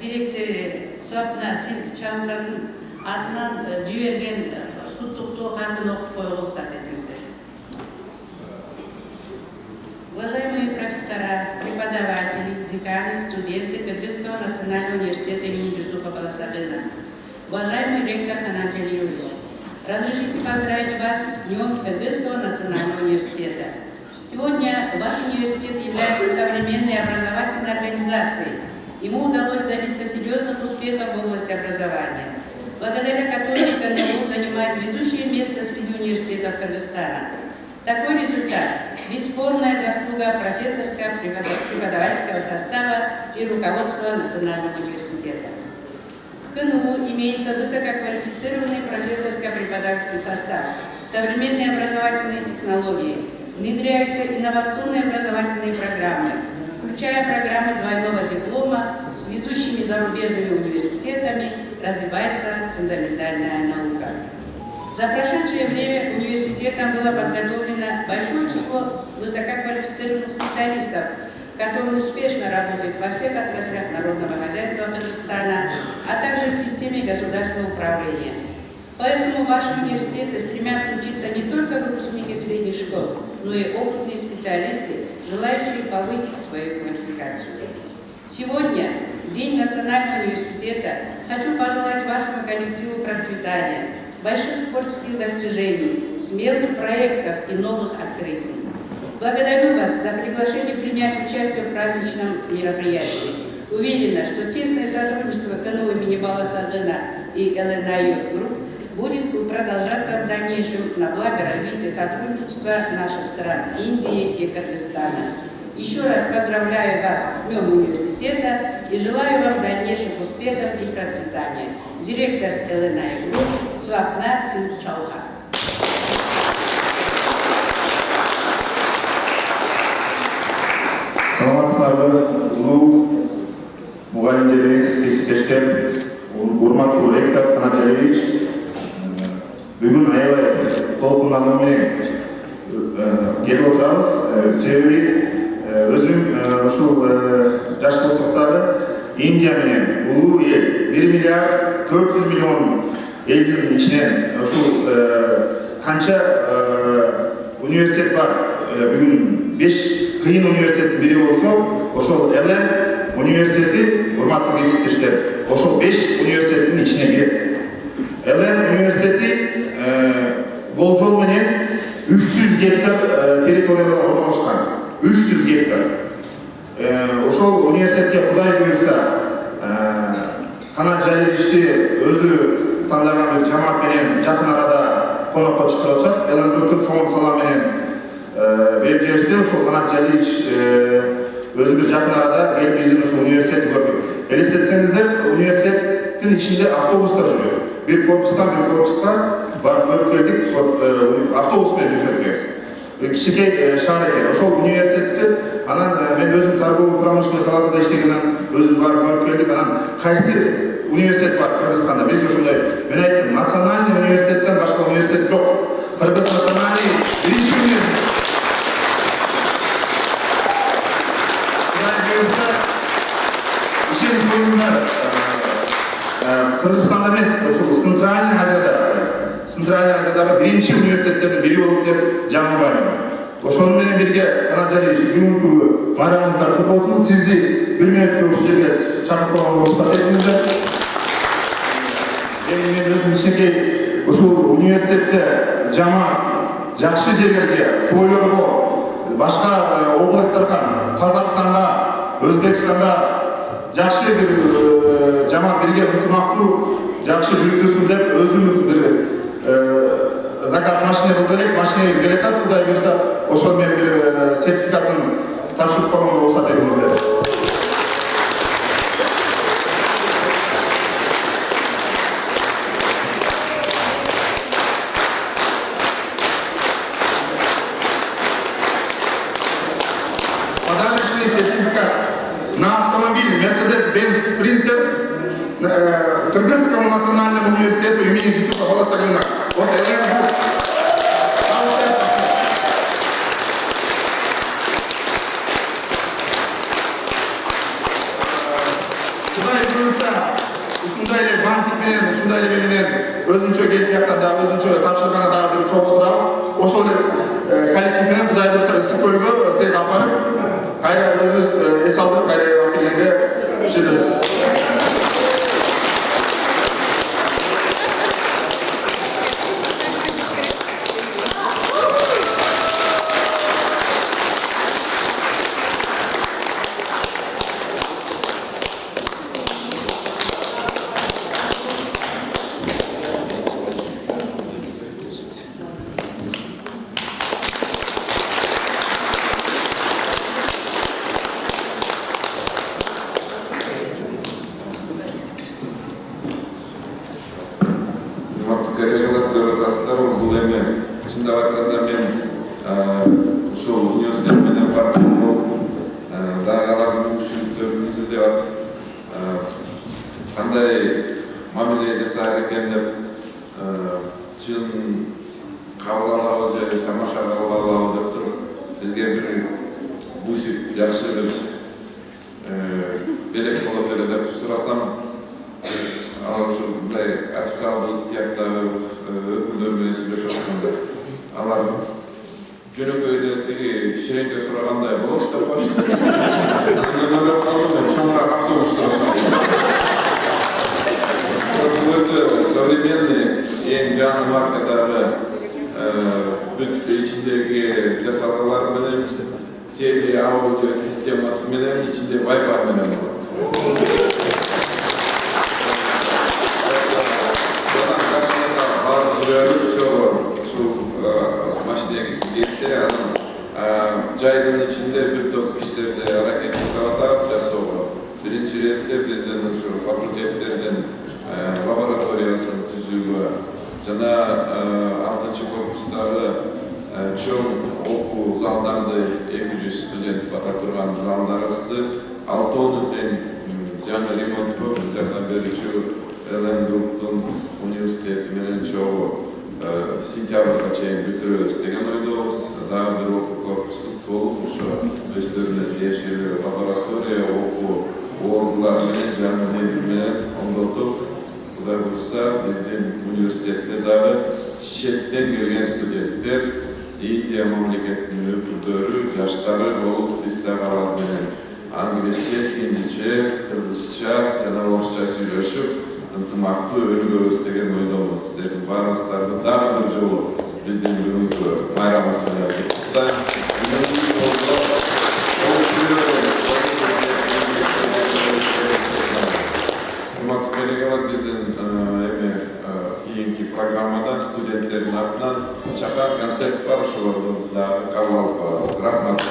директоры Свапна Чамханның атынан жіберген құттықтау хатын оқып қоюға рұқсат етіңіздер. Уважаемые профессора, преподаватели, деканы, студенты Кыргызского национального университета имени Жусупа Баласагына, уважаемый ректор Канат Джалилович, разрешите поздравить вас с Днем Кыргызского национального университета. Сегодня ваш университет является современной образовательной организацией. Ему удалось добиться серьезных успехов в области образования, благодаря которой КНУ занимает ведущее место среди университетов Кыргызстана. Такой результат – бесспорная заслуга профессорского преподавательского состава и руководства Национального университета. В КНУ имеется высококвалифицированный профессорско-преподавательский состав, современные образовательные технологии, внедряются инновационные образовательные программы, включая программы двойного диплома с ведущими зарубежными университетами, развивается фундаментальная наука. За прошедшее время университетом было подготовлено большое число высококвалифицированных специалистов, которые успешно работают во всех отраслях народного хозяйства Кыргызстана, а также в системе государственного управления. Поэтому ваши университеты стремятся учиться не только выпускники средних школ, но и опытные специалисты, желающие повысить свою квалификацию. Сегодня, в День Национального университета, хочу пожелать вашему коллективу процветания, больших творческих достижений, смелых проектов и новых открытий. Благодарю вас за приглашение принять участие в праздничном мероприятии. Уверена, что тесное сотрудничество КНУ имени Баласагына и ЛНАЮ Групп будет продолжаться в дальнейшем на благо развития сотрудничества наших стран Индии и Кыргызстана. Еще раз поздравляю вас с Днем университета и желаю вам дальнейших успехов и процветания. Директор ЛНАЮ Групп Свапна Чамхан. Саламатсыздарбы, улуу мугалимдерибиз, кесиптештер, урматтуу ректор Канат Джалилович. Бүгүн аябай толкундануу менен келип отурабыз. Себеби өзүм ушул жаш болсок дагы Индия менен улуу эл 1 миллиард 400 миллион элдин ичинен ушул канча университет бар. Бүгүн 5 кыйын университеттин бири болсо, ошол ЛН университети, урматтуу кесиптештер, ошол 5 университеттин ичине кирет. ЛН университети болжол менен 300 гектар территорияда орношкан. 300 гектар. Ошол университетке Кудай буйрса, Канат Джалиловичти өзү тандаган бир жамаат менен жакын арада конокко чыгып атат. ЛН Групптун чоң салам менен берип жиберишти. Ошол Канат Джалилович өзү бир жакын арада келип биздин ушул университетти көрдү. Элестетсеңиздер, университеттин ичинде автобустар жүрөт. Bir korpustan bir korpuska barıp görüp geldik, avtobus menен жүрүшөт экен. Кичинекей шаар экен. Ошол университетти анан мен өзүм торговый промышленный палатада иштегенен өзүм барып көрүп келдик. Анан кайсы университет бар Кыргызстанда? Биз ушундай, мен айттым, национальный университеттен башка университет жок. Кыргыз национальный биринчи университет. Кудай буйрса, ишеним коюңдар. Кыргызстанда эмес, ошол Центральный Азиядагы биринчи университеттердин бири болуп деп жаңылбайм. Ошону менен бирге Канат Джалилович бүгүнкү байрамыңыздар куту болсун. Сизди 1 мүнөткө ушул жерге чакырып койгонго уруксат этиңиздер. Мен өзүм кичинекей ушул университетте жама жакшы жерлерге, тойлорго, башка областтарга, Казакстанга, Өзбекстанга жакшы бир жамаат бирге ынтымактуу жакшы жүргүзүлсүн деп өзүм бир заказ машина кылып элек, машинеңиз келет атат. Кудай буйрса, ошол менен бир сертификатын тапшырып койгонго уруксат этиңиздер. Подарочный сертификат на автомобиль Mercedes-Benz Sprinter Кыргызскому национальному университету имени Жусупа Баласагына. Вот ЛН. Кудай буйрса, ушундай эле мантик менен, ушундай эле менен өзүнчө келип жактан дагы өзүнчө тапшырганы дагы бир чогуу отурабыз. Ошол эле коллектив менен Кудай буйрса ысык көлгө силерди алып барып, кайра өзүбүз эс алдырып, кайра алып келгенге ишенебиз. Коллегалар, дорогастар, бул эми чындап айтканда мен ушул университет менен партия болуп дагы алардын мүмкүнчүлүктөрүн изилдеп кандай мамиле жасаар экен деп чын кабыл алабыз же тамаша кабыл алабыз деп туруп бизге бир бусик жакшы бир белек болот эле деп сурасам, ушундай официалдуу тияктагы өкүлдөр менен сүйлөшүп атканда алар жөнөкөй эле тиги шеренге сурагандай болот деп коюшту. Анан ойлоп калдым, мен чоңураак автобус сурасам. Өтө современный, эң жаңы маркадагы бүт ичиндеги жасалгалар менен теле аудио системасы менен ичинде Wi-Fi менен болот. Жайдын ичинде бир топ иштерди аракет жасап атабыз жасоого. Биринчи иретте биздин ушу факультеттердин лабораториясын түзүүгө жана 6-чы корпустагы чоң окуу залдарды 200 студент бата турган залдарыбызды 6-ны тең жаңы ремонткө жардам берүүчү Элен Групптун университети менен чогуу сентябрга чейин бүтүрөбүз деген ойдобуз. Дагы бир окуу корпусту толук ошо өздөрүнө тиешелүү лаборатория, окуу ордулар менен жаңы мебель менен оңдотуп, Кудай буйрса биздин университетте дагы четтен келген студенттер, Индия мамлекетинин өкүлдөрү, жаштары болуп, биз дагы алар менен англисче, хиндиче, кыргызча жана орусча сүйлөшүп, ынтымактуу өнүгөбүз деген ойдобуз. Сиздердин баарыңыздарды дагы бир жолу биздин бүгүнкү майрамыбыз менен куттуктайм. Урматтуу коллегалар, биздин эми кийинки программада студенттердин атынан чакан концерт бар, ошолорду дагы кабыл алып, рахмат.